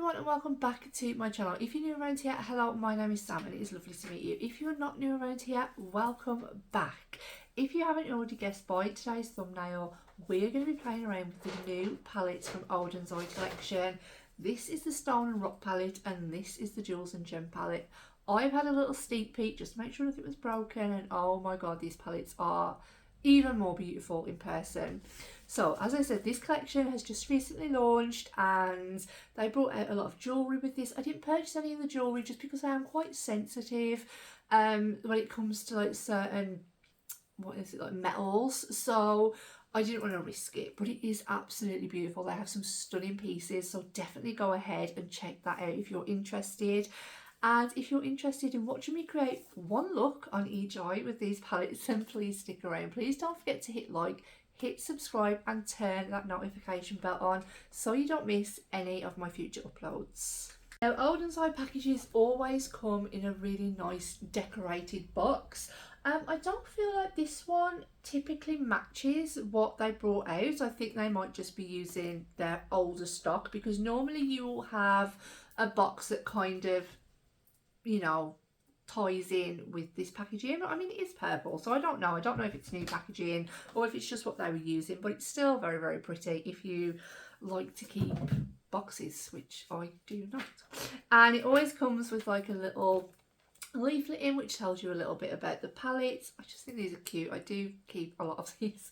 everyone and welcome back to my channel. If you're new around here, hello, my name is Sam and it is lovely to meet you. If you're not new around here, welcome back. If you haven't already guessed by today's thumbnail, we're going to be playing around with the new palettes from Odens collection. This is the Stone and Rock palette and this is the Jewels and Gem palette. I've had a little sneak peek just to make sure nothing was broken, and oh my god, these palettes are even more beautiful in person. So as I said, this collection has just recently launched and they brought out a lot of jewellery with this. I didn't purchase any of the jewellery just because I am quite sensitive when it comes to like certain, like metals, so I didn't want to risk it, but it is absolutely beautiful. They have some stunning pieces, so definitely go ahead and check that out if you're interested. And if you're interested in watching me create one look on each eye with these palettes, then please stick around. Please don't forget to hit like, hit subscribe and turn that notification bell on so you don't miss any of my future uploads. Now, Odens packages always come in a really nice decorated box. I don't feel like this one typically matches what they brought out. I think they might just be using their older stock, because normally you will have a box that kind of, you know, ties in with this packaging. I mean, it is purple, so I don't know if it's new packaging or if it's just what they were using, but it's still very, very pretty if you like to keep boxes, which I do not. And it always comes with like a little leaflet in which tells you a little bit about the palettes. I just think these are cute. I do keep a lot of these.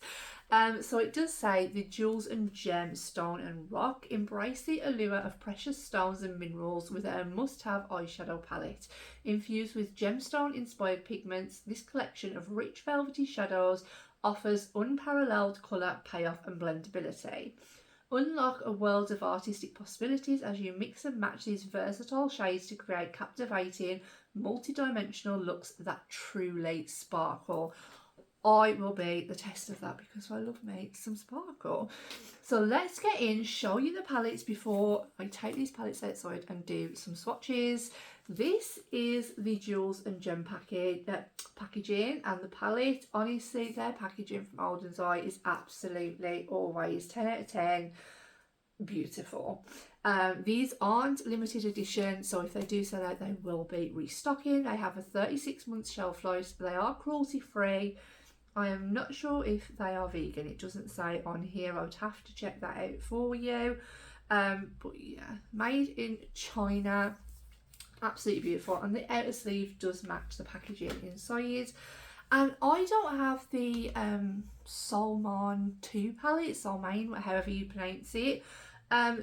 So it does say the Jewels and Gem Stone and Rock. Embrace the allure of precious stones and minerals with a must-have eyeshadow palette. Infused with gemstone-inspired pigments, this collection of rich velvety shadows offers unparalleled colour, payoff and blendability. Unlock a world of artistic possibilities as you mix and match these versatile shades to create captivating, multi-dimensional looks that truly sparkle. I will be the test of that because I love me some sparkle. So let's get in, show you the palettes before I take these palettes outside and do some swatches. This is the Jewels and Gem packaging, and the palette, honestly, their packaging from Odens is absolutely always 10 out of 10 beautiful. These aren't limited edition, so if they do sell out, they will be restocking. They have a 36-month shelf life. They are cruelty free. I am not sure if they are vegan. It doesn't say on here. I would have to check that out for you. But yeah, made in China. Absolutely beautiful. And the outer sleeve does match the packaging inside. And I don't have the Solman 2 palette, Solman, however you pronounce it.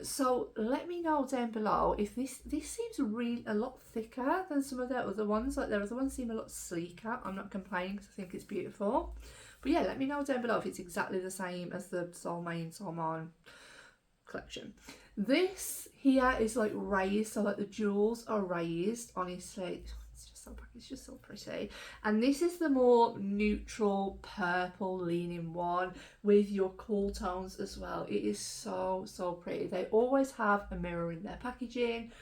So let me know down below if this seems really a lot thicker than some of their other ones. Like their other ones seem a lot sleeker. I'm not complaining because I think it's beautiful. But yeah, let me know down below if it's exactly the same as the Solman collection. This here is like raised, so like the jewels are raised. Honestly, it's just so pretty. And this is the more neutral purple leaning one with your cool tones as well. It is so pretty. They always have a mirror in their packaging.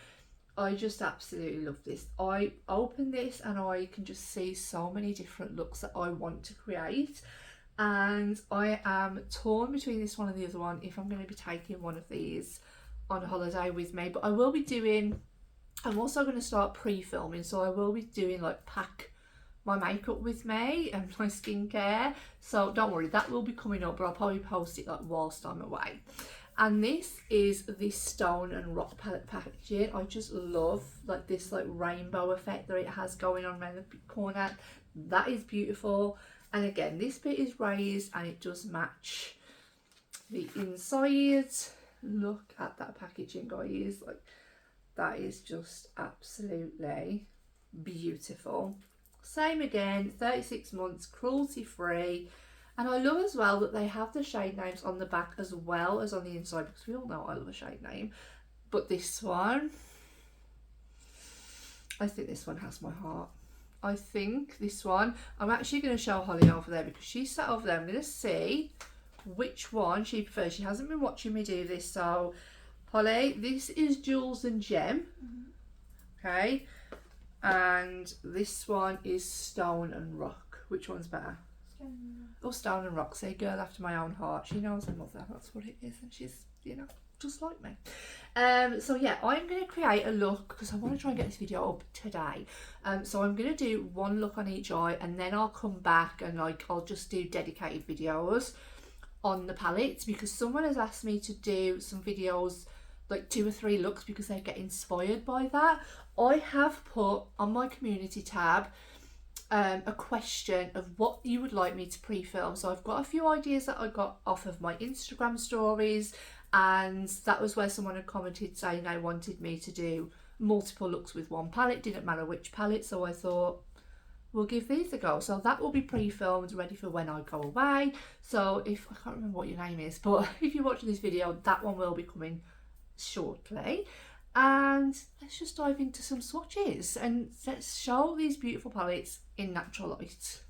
I just absolutely love this. I open this and I can just see so many different looks that I want to create, and I am torn between this one and the other one if I'm going to be taking one of these on a holiday with me. But I will be doing, I'm also going to start pre-filming, so I will be doing like pack my makeup with me and my skincare, so don't worry, that will be coming up, but I'll probably post it like whilst I'm away. And this is the Stone and Rock palette packaging. I just love like this like rainbow effect that it has going on around the corner. That is beautiful. And again, this bit is raised and it does match the inside. Look at that packaging, guys. Like, that is just absolutely beautiful. Same again, 36 months, cruelty free. And I love as well that they have the shade names on the back as well as on the inside, because we all know I love a shade name. But this one, I think this one has my heart. I think this one, I'm actually going to show Holly over there because she sat over there. I'm going to see which one she prefers. She hasn't been watching me do this, so Holly, this is Jewels and Gem. Okay, and this one is Stone and Rock. Which one's better? Stone and Rock. Stone and Rock. Say girl after my own heart. She knows her mother. That's what it is, and she's, you know, just like me. So yeah, I'm going to create a look because I want to try and get this video up today. So I'm going to do one look on each eye, and then I'll come back and like I'll just do dedicated videos on the palettes, because someone has asked me to do some videos like 2 or 3 looks because they get inspired by that. I have put on my community tab a question of what you would like me to pre-film. So I've got a few ideas that I got off of my Instagram stories, and that was where someone had commented saying they wanted me to do multiple looks with one palette, didn't matter which palette. So I thought we'll give these a go. So that will be pre-filmed, ready for when I go away. So if I can't remember what your name is, but if you're watching this video, that one will be coming shortly. And let's just dive into some swatches and let's show these beautiful palettes in natural light.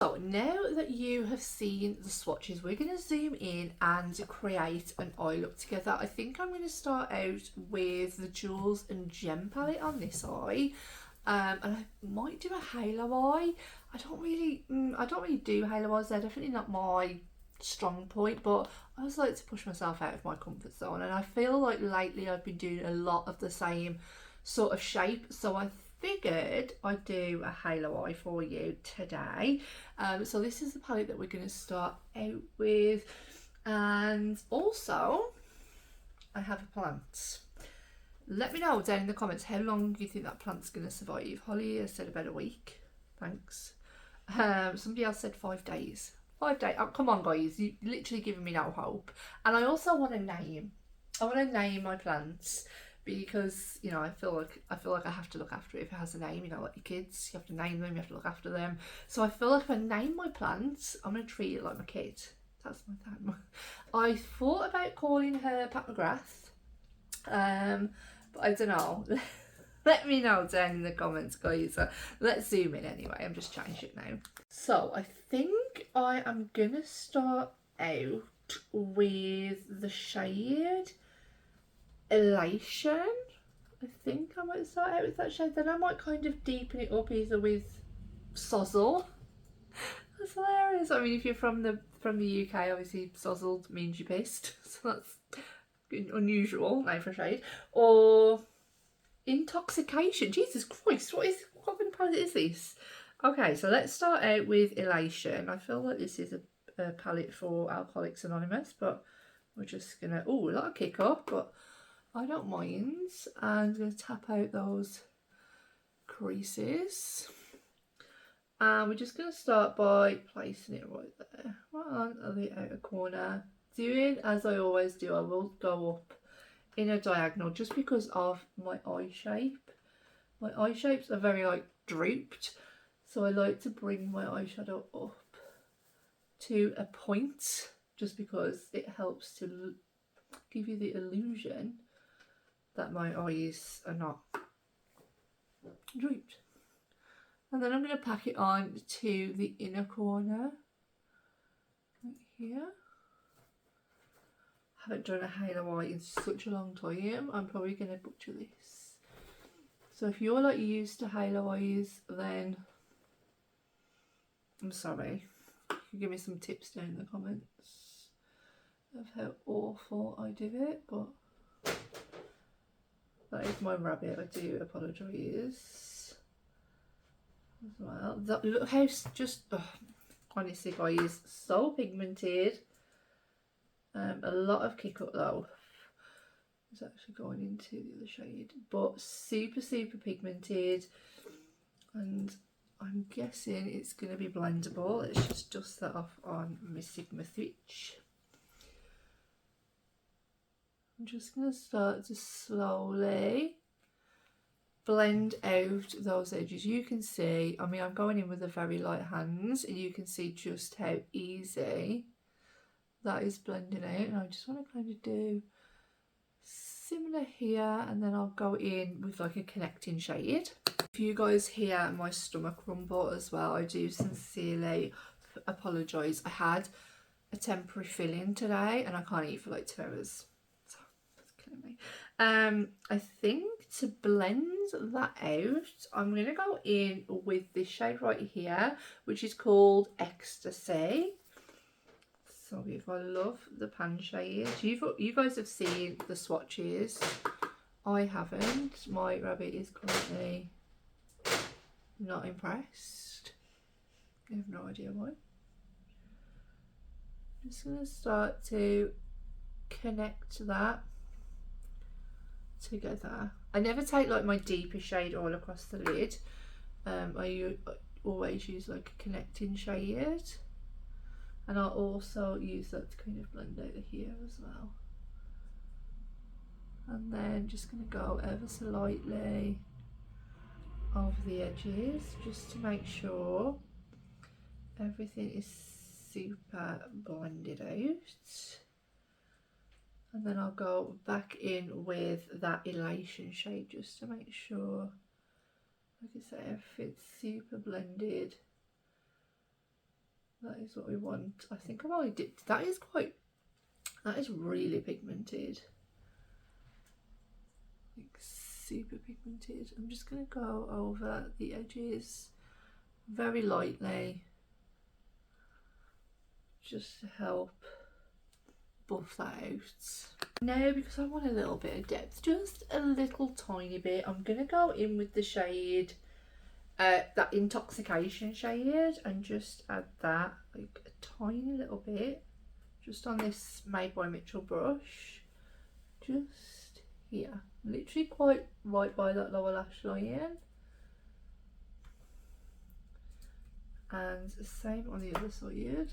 So now that you have seen the swatches, we're going to zoom in and create an eye look together. I think I'm going to start out with the Jewels and Gem palette on this eye, and I might do a halo eye. I don't really do halo eyes. They're definitely not my strong point, but I always like to push myself out of my comfort zone, and I feel like lately I've been doing a lot of the same sort of shape, so I figured I'd do a halo eye for you today. So this is the palette that we're going to start out with, and also I have a plant. Let me know down in the comments how long you think that plant's going to survive. Holly has said about a week, thanks. Somebody else said 5 days. 5 days. Oh, come on guys, you're literally giving me no hope. And I also want to name. I want to name my plants, because you know I feel like I have to look after it if it has a name. You know, like your kids, you have to name them, you have to look after them. So I feel like if I name my plants, I'm gonna treat it like my kid. That's my thing. I thought about calling her Pat McGrath, but I don't know. Let me know down in the comments, guys. Let's zoom in anyway. I'm just changing it now. So I think I am gonna start out with the shade Elation. I think I might start out with that shade, then I might kind of deepen it up either with Sozzle. That's hilarious. I mean, if you're from the UK, obviously Sozzled means you're pissed, so that's unusual name for a shade. Or Intoxication. Jesus Christ, what kind of palette is this? Okay, so let's start out with Elation. I feel like this is a palette for Alcoholics Anonymous, but we're just gonna, oh, a lot of kick up, but I don't mind. And I'm going to tap out those creases. And we're just going to start by placing it right there, right on the outer corner. Doing as I always do, I will go up in a diagonal just because of my eye shape. My eye shapes are very like drooped, so I like to bring my eyeshadow up to a point just because it helps to give you the illusion that my eyes are not drooped. And then I'm going to pack it on to the inner corner, right here. I haven't done a halo eye in such a long time, I'm probably going to butcher this. So if you're like used to halo eyes, then I'm sorry. You can give me some tips down in the comments of how awful I do it, but that is my rabbit, I do apologise as well. Look how just, honestly guys, so pigmented. A lot of kick up though. It's actually going into the other shade, but super pigmented, and I'm guessing it's going to be blendable. Let's just dust that off on my Sigma switch. I'm just going to start to slowly blend out those edges. You can see, I mean, I'm going in with a very light hands, and you can see just how easy that is blending out. And I just want to kind of do similar here, and then I'll go in with like a connecting shade. If you guys hear my stomach rumble as well, I do sincerely apologise. I had a temporary fill-in today and I can't eat for like 2 hours, so that's killing me. I think to blend that out, I'm gonna go in with this shade right here, which is called Ecstasy. So if I love the pan shades, you guys have seen the swatches. I haven't. My rabbit is currently not impressed. I have no idea why. I'm just going to start to connect that together. I never take like my deepest shade all across the lid. I always use like a connecting shade, and I'll also use that to kind of blend out here as well. And then just going to go ever so lightly over the edges just to make sure everything is super blended out. And then I'll go back in with that elation shade just to make sure, like I say, everything's super blended. That is what we want. I think I've already dipped. That is really pigmented. Like super pigmented. I'm just going to go over the edges very lightly just to help buff that out. Now, because I want a little bit of depth, just a little tiny bit, I'm going to go in with the shade, that Intoxication shade, and just add that like a tiny little bit just on this Made by Mitchell brush, just here, literally quite right by that lower lash line. And the same on the other side.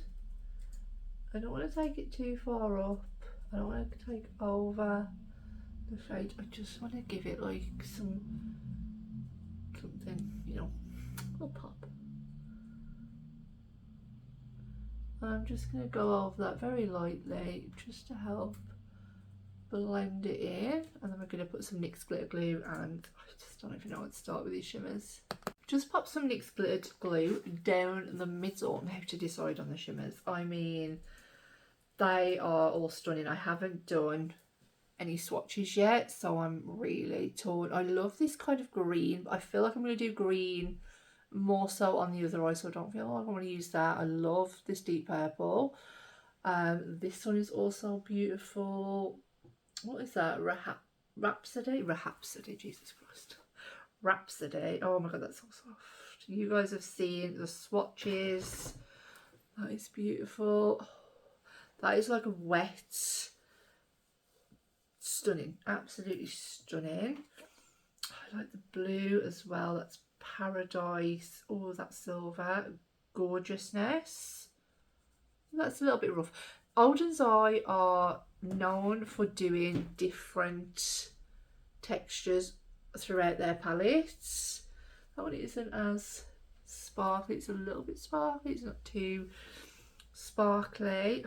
I don't want to take it too far up. I don't want to take over the shade. I just want to give it like something, you know, a little pop. And I'm just going to go over that very lightly just to help blend it in. And then we're going to put some NYX glitter glue, and I just don't even know what to start with these shimmers. Just pop some NYX glitter glue down the middle. Now to decide on the shimmers. I mean, they are all stunning. I haven't done any swatches yet, so I'm really torn. I love this kind of green, but I feel like I'm going to do green more so on the other eye, so I don't feel like I want to use that. I love this deep purple. This one is also beautiful. What is that? Rhapsody? Rhapsody, Jesus Christ. Rhapsody. Oh my god, that's so soft. You guys have seen the swatches. That is beautiful. That is like a wet, stunning, absolutely stunning. I like the blue as well. That's Paradise. Oh, that silver, gorgeousness. That's a little bit rough. Odens Eye are known for doing different textures throughout their palettes. That one isn't as sparkly. It's a little bit sparkly. It's not too sparkly. I don't know.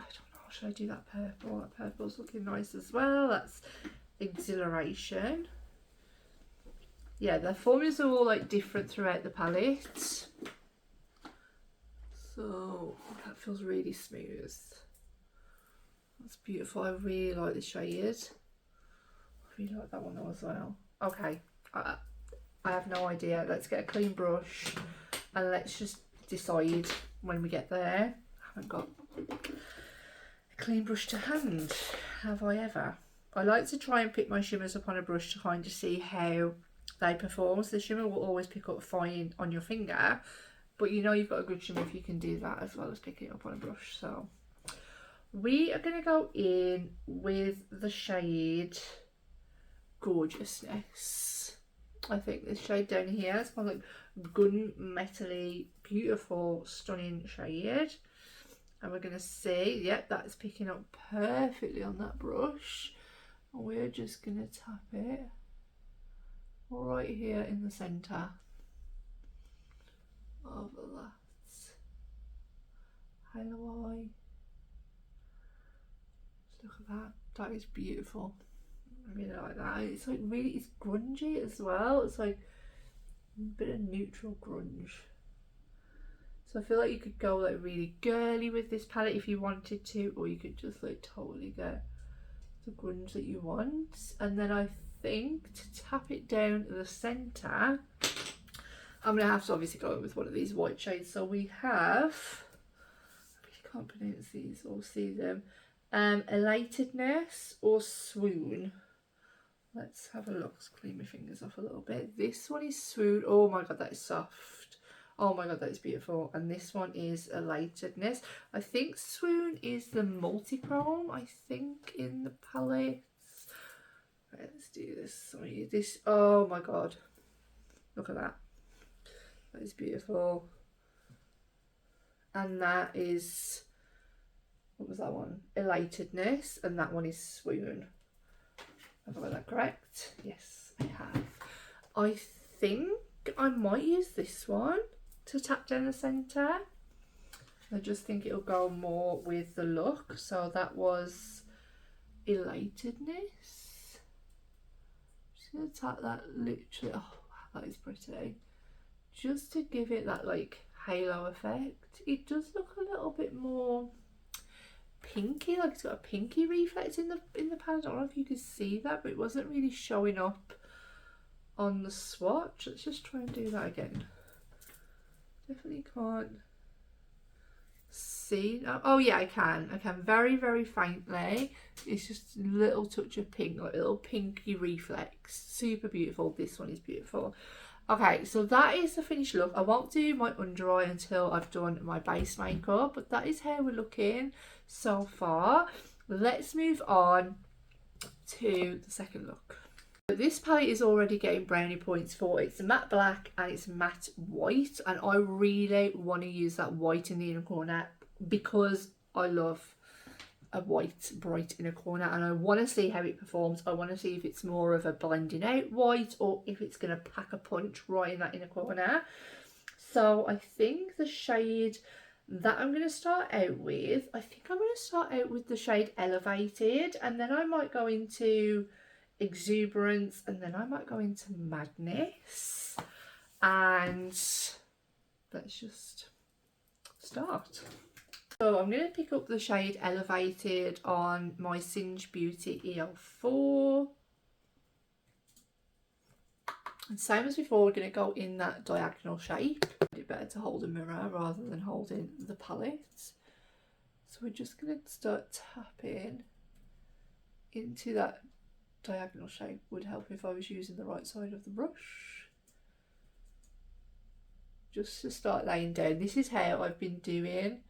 Should I do that purple? That purple's looking nice as well. That's Exhilaration. Yeah, the formulas are all like different throughout the palette. So that feels really smooth. That's beautiful. I really like the shade. I really like that one though as well. Okay, I have no idea. Let's get a clean brush and let's just decide when we get there. I haven't got a clean brush to hand, have I ever? I like to try and pick my shimmers up on a brush to kind of see how they perform. So the shimmer will always pick up fine on your finger, but you know you've got a good shimmer if you can do that as well as picking it up on a brush. So we are going to go in with the shade Gorgeousness. I think this shade down here, it's kind of like gun-metally, beautiful, stunning shade. And we're going to see, yep, that's picking up perfectly on that brush. And we're just going to tap it right here in the centre of that halo eye. Look at that, that is beautiful. I really like that. It's like really, it's grungy as well. It's like a bit of neutral grunge. So I feel like you could go like really girly with this palette if you wanted to, or you could just like totally get the grunge that you want. And then I think to tap it down the centre, I'm going to have to obviously go with one of these white shades. So we have, I really can't pronounce these or see them, Elatedness or Swoon. Let's have a look. Let's clean my fingers off a little bit. This one is Swoon. Oh my god, that is soft. Oh my god, that is beautiful. And this one is Elatedness. I think Swoon is the multi-chrome, I think, in the palettes. Right, let's do this. Sorry, this. Oh my god. Look at that. That is beautiful. And that is, what was that one? Elatedness. And that one is Swoon. Have I got that correct? Yes, I have. I think I might use this one to tap down the centre. I just think it'll go more with the look. So that was Elatedness. Just going to tap that literally. Oh, wow, that is pretty. Just to give it that like halo effect. It does look a little bit more pinky, like it's got a pinky reflex in the palette. I don't know if you could see that, but it wasn't really showing up on the swatch. Let's just try and do that again. Definitely can't see. Oh yeah, I can very, very faintly. It's just a little touch of pink, like a little pinky reflex. Super beautiful. This one is beautiful. Okay, so that is the finished look. I won't do my under eye until I've done my base makeup, but that is how we're looking so far. Let's move on to the second look. This palette is already getting brownie points for it's matte black and it's matte white, and I really want to use that white in the inner corner because I love a white bright inner corner, and I want to see how it performs. I want to see if it's more of a blending out white or if it's going to pack a punch right in that inner corner. So I think the shade that I'm going to start out with, I think I'm going to start out with the shade Elevated, and then I might go into Exuberance, and then I might go into Madness, and let's just start. So I'm going to pick up the shade Elevated on my Singe Beauty EL4. And same as before, we're going to go in that diagonal shape. It's better to hold a mirror rather than holding the palette. So we're just going to start tapping into that diagonal shape. Would help if I was using the right side of the brush. Just to start laying down. This is how I've been doing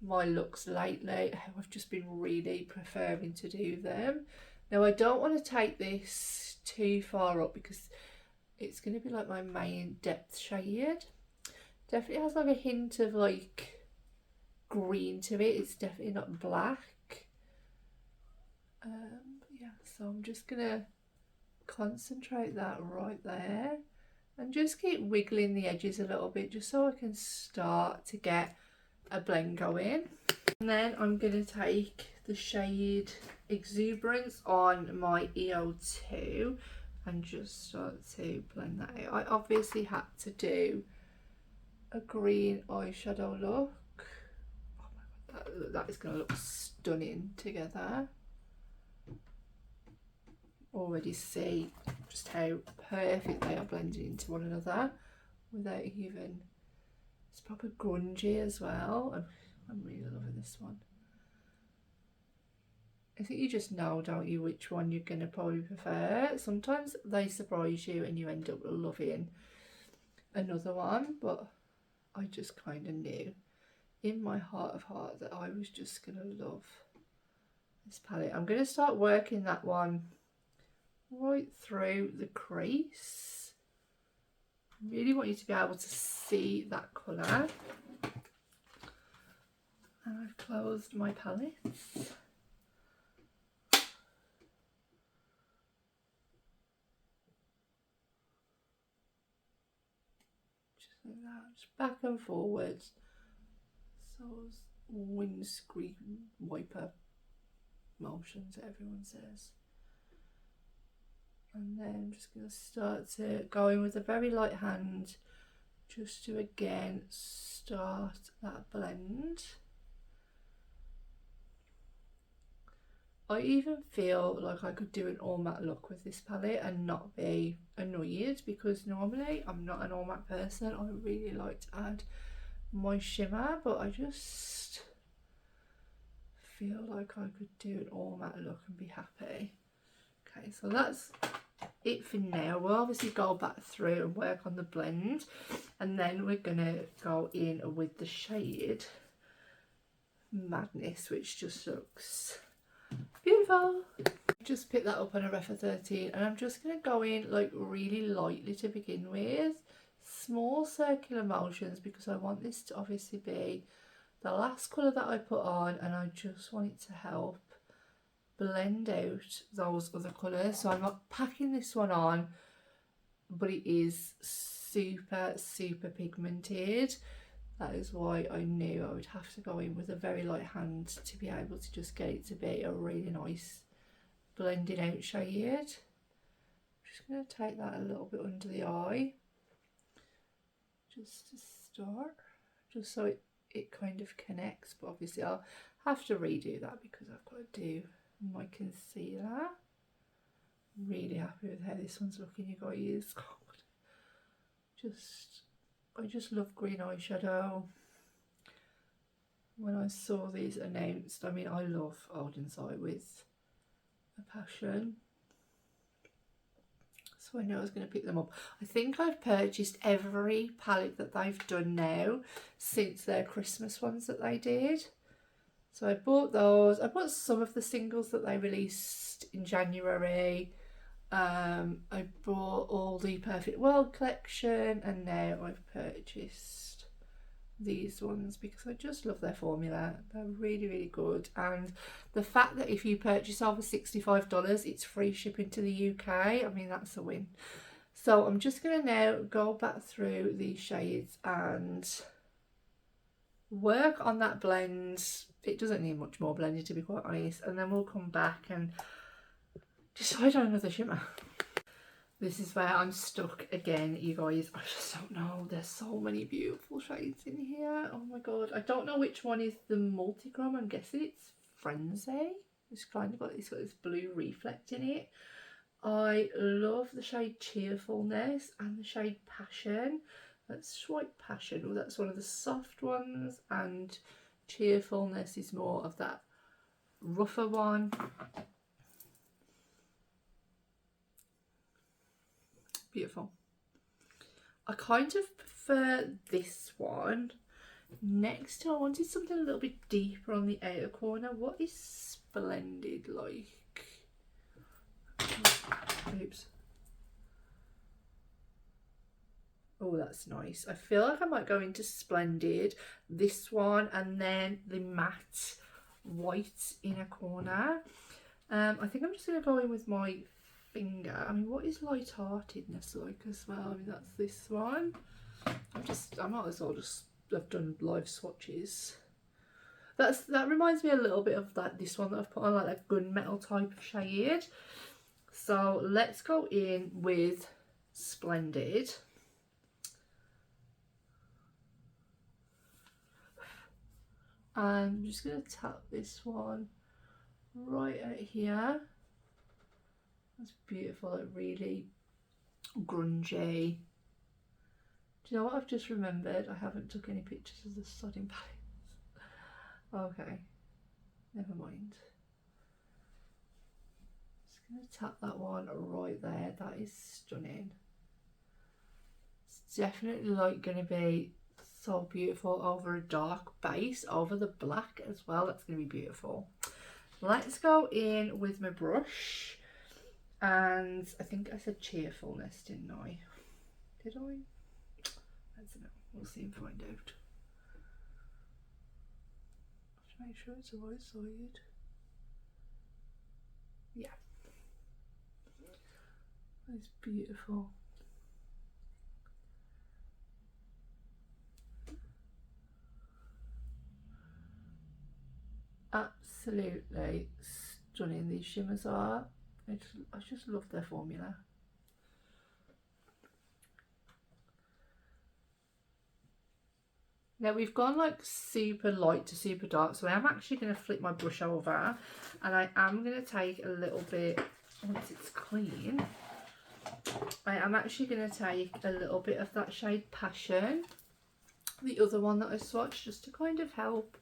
my looks lately, how I've just been really preferring to do them. Now I don't want to take this too far up because it's going to be like my main depth shade. Definitely has like a hint of like green to it. It's definitely not black. Yeah, so I'm just going to concentrate that right there and just keep wiggling the edges a little bit just so I can start to get a blend going. And then I'm going to take the shade Exuberance on my EO2 and just start to blend that out. I obviously had to do a green eyeshadow look. Oh my god, that is going to look stunning together. Already see just how perfect they are blending into one another without even, it's proper grungy as well. I'm really loving this one. I think you just know, don't you, which one you're going to probably prefer. Sometimes they surprise you and you end up loving another one, but I just kind of knew in my heart of heart that I was just going to love this palette. I'm going to start working that one right through the crease. I really want you to be able to see that colour. And I've closed my palettes. back and forwards. So windscreen wiper motions, everyone says. And then I'm just going to start to go in with a very light hand, just to again start that blend. I even feel like I could do an all matte look with this palette and not be annoyed, because normally I'm not an all matte person. I really like to add my shimmer, but I just feel like I could do an all matte look and be happy. Okay, so that's it for now. We'll obviously go back through and work on the blend, and then we're gonna go in with the shade Madness, which just looks beautiful. Just pick that up on a Refa 13, and I'm just gonna go in like really lightly to begin with, small circular motions, because I want this to obviously be the last colour that I put on, and I just want it to help blend out those other colours. So I'm not packing this one on, but it is super pigmented. That is why I knew I would have to go in with a very light hand to be able to just get it to be a really nice blended out shade. I'm just going to take that a little bit under the eye, just to start, just so it kind of connects, but obviously I'll have to redo that because I've got to do my concealer. Really happy with how this one's looking, you guys. I just love green eyeshadow. When I saw these announced, I mean, I love Odens with a passion, so I know I was going to pick them up. I think I've purchased every palette that they've done now since their Christmas ones that they did. So I bought those. I bought some of the singles that they released in January. I bought all the Perfect World collection, and now I've purchased these ones because I just love their formula. They're really good, and the fact that if you purchase over $65 it's free shipping to the UK, I mean, that's a win. So I'm just going to now go back through these shades and work on that blend. It doesn't need much more blending, to be quite honest, and then we'll come back and decide on another shimmer. This is where I'm stuck again, you guys. I just don't know. There's so many beautiful shades in here. Oh my god. I don't know which one is the multi-chrome. I'm guessing it's Frenzy. It's kind of got this blue reflect in it. I love the shade Cheerfulness and the shade Passion. That's Swipe Passion. Oh, that's one of the soft ones, and Cheerfulness is more of that rougher one. Beautiful. I kind of prefer this one. Next, I wanted something a little bit deeper on the outer corner. What is Splendid like? Oops. Oh, that's nice. I feel like I might go into Splendid, this one, and then the matte white inner corner. I think I'm just going to go in with my finger. I mean, what is Lightheartedness like as well? I mean, that's this one. I might as well just have done live swatches. That reminds me a little bit of this one that I've put on, like that gunmetal type of shade. So let's go in with Splendid. And I'm just going to tap this one right out here. That's beautiful, like really grungy. Do you know what I've just remembered? I haven't took any pictures of the sodding palettes. Okay, never mind. Just going to tap that one right there. That is stunning. It's definitely like going to be so beautiful over a dark base, over the black as well. That's going to be beautiful. Let's go in with my brush. And I think I said Cheerfulness, didn't I? Did I? I don't know. We'll see and find out. I have to make sure it's the right side. Yeah. That's beautiful. Absolutely stunning these shimmers are. I just love their formula. Now we've gone like super light to super dark, so I am actually going to flip my brush over and I am going to take a little bit, once it's clean, I am actually going to take a little bit of that shade Passion, the other one that I swatched, just to kind of help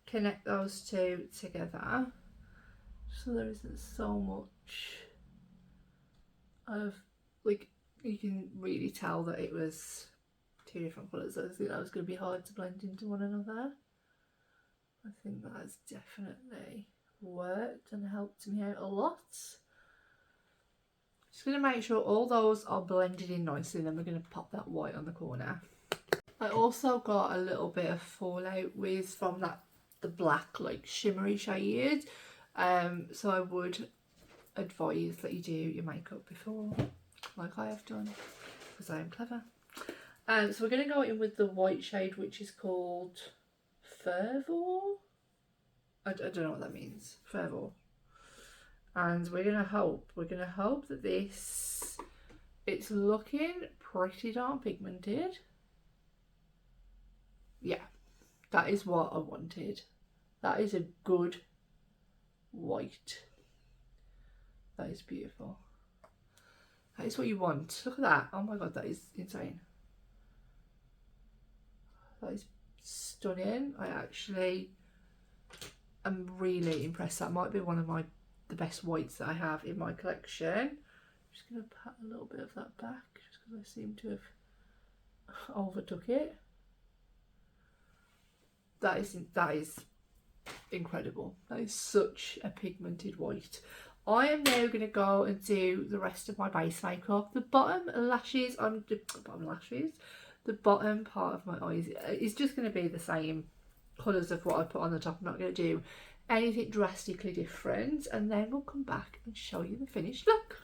connect those two together, so there isn't so much of, like, you can really tell that it was two different colours. I think that was going to be hard to blend into one another. I think that has definitely worked and helped me out a lot. Just going to make sure all those are blended in nicely, then we're going to pop that white on the corner. I also got a little bit of fallout from the black, like, shimmery shade, so I would advise that you do your makeup before, like I have done, because I am clever. So we're going to go in with the white shade, which is called Fervor. I don't know what that means. Fervor. And we're going to hope that this, it's looking pretty darn pigmented. Yeah, that is what I wanted. That is a good white. That is beautiful. That is what you want. Look at that. Oh my god, that is insane. That is stunning. I actually am really impressed. That might be one of the best whites that I have in my collection. I'm just going to pat a little bit of that back, just because I seem to have overtook it. That is incredible. That is such a pigmented white. I am now going to go and do the rest of my base makeup. The bottom lashes, the bottom part of my eyes is just going to be the same colours of what I put on the top. I'm not going to do anything drastically different, and then we'll come back and show you the finished look.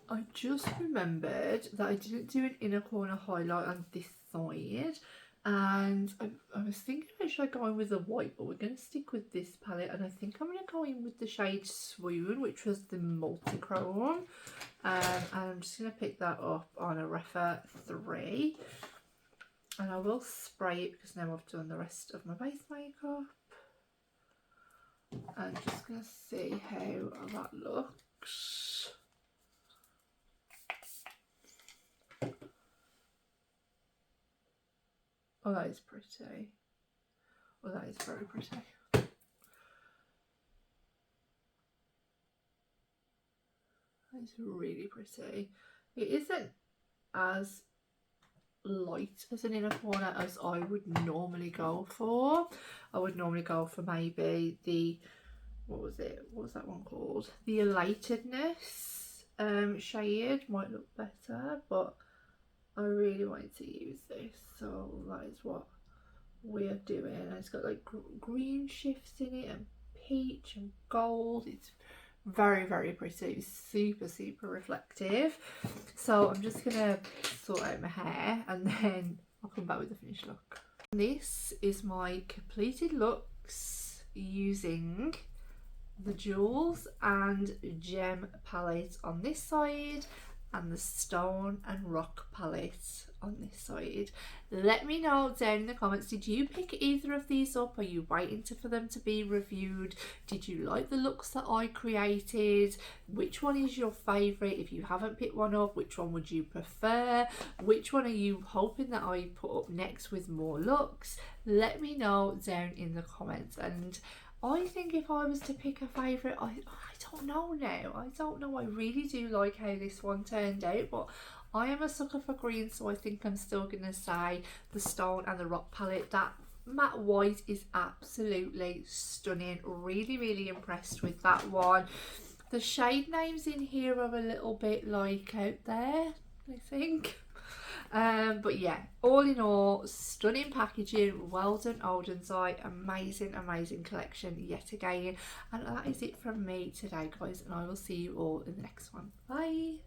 I just remembered that I didn't do an inner corner highlight on this side, and I was thinking about should I go in with the white, but we're going to stick with this palette, and I think I'm going to go in with the shade Swoon, which was the multi-chrome, and I'm just going to pick that up on a Refa 3, and I will spray it because now I've done the rest of my base makeup. I'm just going to see how that looks. Oh, that is pretty. Oh, that is very pretty. That is really pretty. It isn't as light as an inner corner as I would normally go for. I would normally go for maybe the, what was that one called? The Elatedness shade might look better, but I really wanted to use this, so that is what we're doing. And it's got like green shifts in it and peach and gold. It's very, very pretty. It's super, super reflective. So I'm just gonna sort out my hair and then I'll come back with the finished look. This is my completed looks using the Jewels and Gem palette on this side and the Stone and Rock palette on this side. Let me know down in the comments, did you pick either of these up? Are you waiting for them to be reviewed? Did you like the looks that I created? Which one is your favourite? If you haven't picked one up, which one would you prefer? Which one are you hoping that I put up next with more looks? Let me know down in the comments. And I think if I was to pick a favourite, I don't know now. I don't know. I really do like how this one turned out, but I am a sucker for green, so I think I'm still going to say the Stone and the Rock palette. That matte white is absolutely stunning. Really, really impressed with that one. The shade names in here are a little bit like out there, I think. But yeah, all in all, stunning packaging. Well done, Odens. Amazing, amazing collection yet again. And that is it from me today, guys, and I will see you all in the next one. Bye.